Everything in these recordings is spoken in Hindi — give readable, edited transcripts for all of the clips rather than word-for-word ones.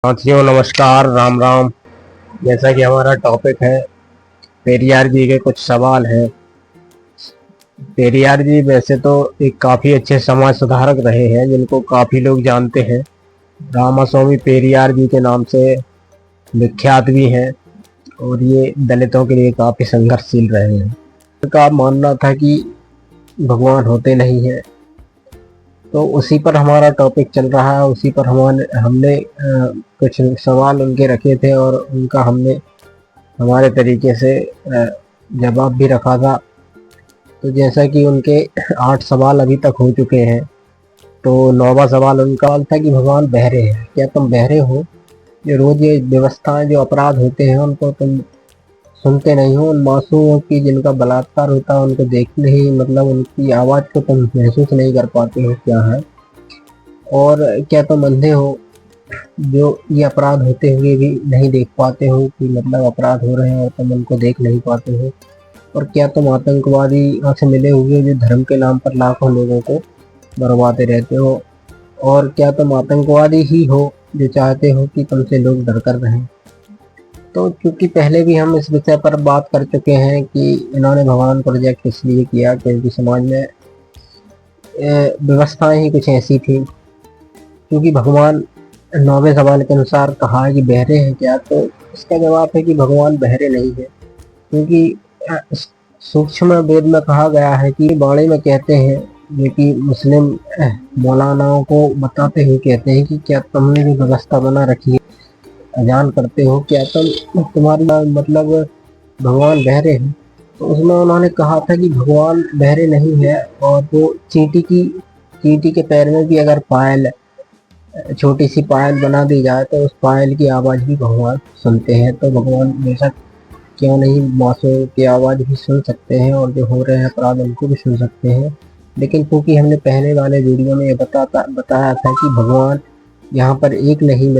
साथियों नमस्कार, राम राम। जैसा कि हमारा टॉपिक है, पेरियार जी के कुछ सवाल हैं। पेरियार जी वैसे तो एक काफ़ी अच्छे समाज सुधारक रहे हैं, जिनको काफ़ी लोग जानते हैं। रामास्वामी पेरियार जी के नाम से विख्यात भी हैं और ये दलितों के लिए काफ़ी संघर्षशील रहे हैं। उनका मानना था कि भगवान होते नहीं हैं, तो उसी पर हमारा टॉपिक चल रहा है। उसी पर हमने कुछ सवाल उनके रखे थे और उनका हमने हमारे तरीके से जवाब भी रखा था। तो जैसा कि उनके 8 सवाल अभी तक हो चुके हैं, तो 9वां सवाल उनका था कि भगवान बहरे हैं, क्या तुम बहरे हो? जो रोज ये व्यवस्थाएं, जो अपराध होते हैं, उनको तुम सुनते नहीं हो? उन मासूमों की जिनका बलात्कार होता है, उनको देखते ही मतलब उनकी आवाज़ को तुम महसूस नहीं कर पाते हो क्या है? और क्या तुम अंधे हो, जो ये अपराध होते हुए भी नहीं देख पाते हो कि मतलब अपराध हो रहे हैं और तुम उनको देख नहीं पाते हो? और क्या तुम आतंकवादी से मिले हुए जो धर्म के नाम पर लाखों लोगों को मरवाते रहते हो? और क्या तुम आतंकवादी ही हो जो चाहते हो कि तुमसे लोग डर कर रहें? तो क्योंकि पहले भी हम इस विषय पर बात कर चुके हैं कि इन्होंने भगवान प्रोजेक्ट इसलिए किया क्योंकि समाज में व्यवस्थाएं ही कुछ ऐसी थी। क्योंकि भगवान 9वें सवाल के अनुसार कहा है कि बहरे हैं क्या, तो इसका जवाब है कि भगवान बहरे नहीं है। क्योंकि सूक्ष्म वेद में कहा गया है कि बाणी में कहते हैं, जो कि मुस्लिम मौलानाओं को बताते हुए कहते हैं कि क्या तुमने जो व्यवस्था बना रखी है, अजान करते हो, क्या तुम्हारी मतलब भगवान बहरे हैं? तो उसमें उन्होंने कहा था कि भगवान बहरे नहीं है, और वो चींटी के पैर में भी अगर पायल, छोटी सी पायल बना दी जाए, तो उस पायल की आवाज़ भी भगवान सुनते हैं। तो भगवान बेशक क्यों नहीं मासूम की आवाज़ भी सुन सकते हैं, और जो हो रहे हैं अपराध उनको भी सुन सकते हैं। लेकिन क्योंकि हमने पहले वाले वीडियो में ये बताया था कि भगवान यहाँ पर एक नहीं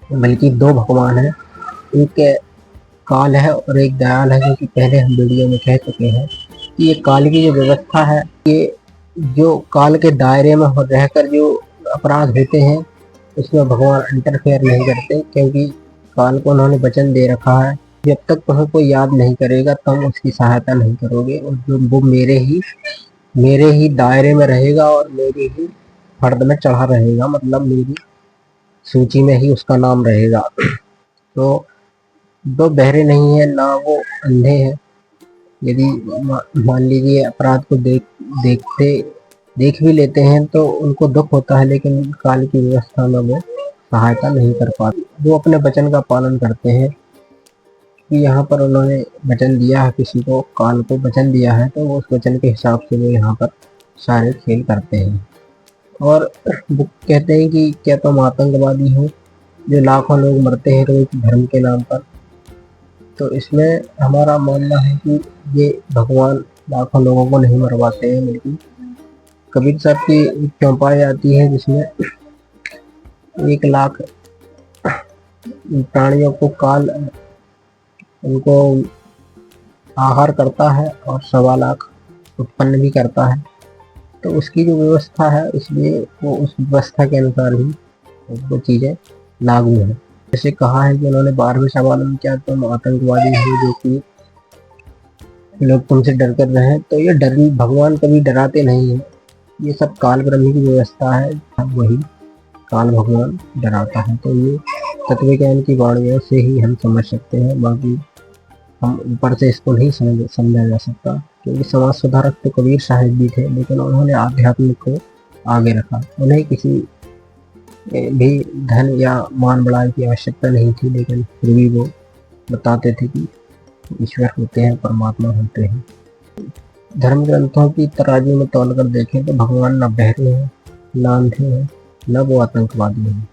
बल्कि 2 भगवान हैं। एक काल है और एक दयाल है, जो कि पहले हम वीडियो में कह चुके हैं कि ये काल की जो व्यवस्था है, ये जो काल के दायरे में रहकर जो अपराध होते हैं, उसमें भगवान इंटरफेयर नहीं करते। क्योंकि काल को उन्होंने वचन दे रखा है, जब तक तुम्हें कोई याद नहीं करेगा तुम उसकी सहायता नहीं करोगे, और जो वो मेरे ही दायरे में रहेगा और मेरी ही फर्द में चढ़ा रहेगा, मतलब मेरी सूची में ही उसका नाम रहेगा। तो वो बहरे नहीं है, ना वो अंधे हैं। यदि मान लीजिए अपराध को देख भी लेते हैं तो उनको दुख होता है, लेकिन काल की व्यवस्था में वो सहायता नहीं कर पाते। वो अपने वचन का पालन करते हैं कि यहाँ पर उन्होंने वचन दिया है, किसी को काल को वचन दिया है, तो वो उस वचन के हिसाब से वो यहाँ पर सारे खेल करते हैं। और वो कहते हैं कि क्या तुम आतंकवादी हो, जो लाखों लोग मरते हैं रोज धर्म के नाम पर? तो इसमें हमारा मानना है कि ये भगवान लाखों लोगों को नहीं मरवाते हैं, बल्कि कबीर साहब की चौपाई आती है जिसमें 1 लाख प्राणियों को काल उनको आहार करता है और 1.25 लाख उत्पन्न भी करता है। तो उसकी जो व्यवस्था है, इसलिए वो उस व्यवस्था के अनुसार ही वो चीज़ें लागू हैं। जैसे कहा है कि उन्होंने 12वें सवाल में, क्या तुम आतंकवादी हो जो कि लोग तुमसे डर कर रहे हैं? तो ये भगवान कभी डराते नहीं हैं, ये सब काल ब्रह्म की व्यवस्था है, वही काल भगवान डराता है। तो ये तत्व ज्ञान की वाणियों से ही हम समझ सकते हैं, बाकी हम ऊपर से इसको नहीं समझा जा सकता। क्योंकि समाज सुधारक तो कबीर साहिब भी थे, लेकिन उन्होंने आध्यात्म को आगे रखा। उन्हें किसी भी धन या मान बढ़ाई की आवश्यकता नहीं थी, लेकिन फिर भी वो बताते थे कि ईश्वर होते हैं, परमात्मा होते हैं। धर्म ग्रंथों की तराजू में तौल कर देखें तो भगवान न बहरे हैं, न अंधे हैं, न वो आतंकवादी हैं।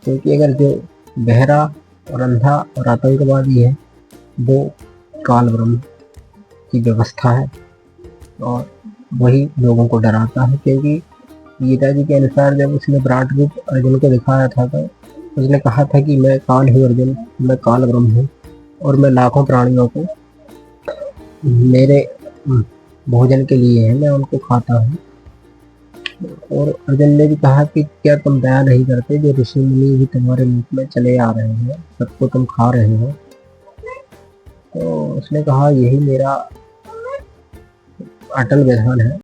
क्योंकि अगर जो बहरा और अंधा और आतंकवादी है, वो काल ब्रह्म की व्यवस्था है और वही लोगों को डराता है। क्योंकि गीता जी के अनुसार जब उसने विराट रूप अर्जुन को दिखाया था, तो उसने कहा था कि मैं काल हूँ अर्जुन, मैं काल ब्रह्म हूँ, और मैं लाखों प्राणियों को मेरे भोजन के लिए है, मैं उनको खाता हूँ। और अर्जुन ने भी कहा कि क्या तुम दया नहीं करते, जो ऋषि मुनि भी तुम्हारे मुख में चले आ रहे हैं, सबको तुम खा रहे हो। तो उसने कहा यही मेरा अटल विधान है।